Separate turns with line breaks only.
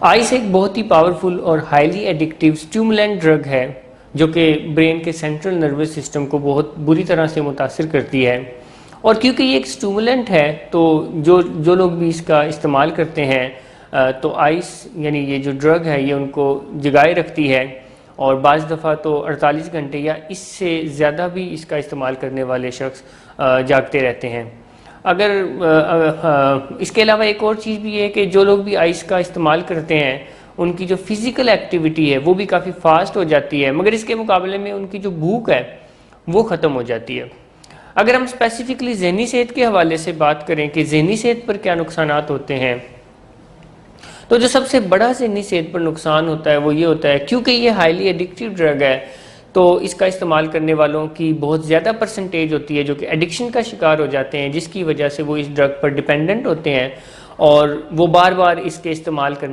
Ice एक बहुत ही powerful और हाईली एडिक्टिव स्टिमुलेंट ड्रग है जो कि ब्रेन के सेंट्रल नर्वस सिस्टम को बहुत बुरी तरह से मुतासिर करती है। और क्योंकि ये एक स्टिमुलेंट है तो जो जो लोग भी इसका इस्तेमाल करते हैं तो आइस यानी ये जो ड्रग है ये उनको जगाए रखती है और बाज़ दफ़ा तो 48 घंटे या इससे ज़्यादा भी इसका इस्तेमाल करने वाले शख्स जागते रहते हैं। अगर इसके अलावा एक और चीज़ भी है कि जो लोग भी आइस का इस्तेमाल करते हैं उनकी जो फिज़िकल एक्टिविटी है वो भी काफ़ी फास्ट हो जाती है, मगर इसके मुकाबले में उनकी जो भूख है वो ख़त्म हो जाती है। अगर हम स्पेसिफिकली ज़हनी सेहत के हवाले से बात करें कि ज़हनी सेहत पर क्या नुकसानात होते हैं, तो जो सबसे बड़ा ज़हनी सेहत पर नुकसान होता है वो ये होता है क्योंकि ये हाईली एडिक्टिव ड्रग है तो इसका इस्तेमाल करने वालों की बहुत ज़्यादा परसेंटेज होती है जो कि एडिक्शन का शिकार हो जाते हैं, जिसकी वजह से वो इस ड्रग पर डिपेंडेंट होते हैं और वो बार बार इसके इस्तेमाल करने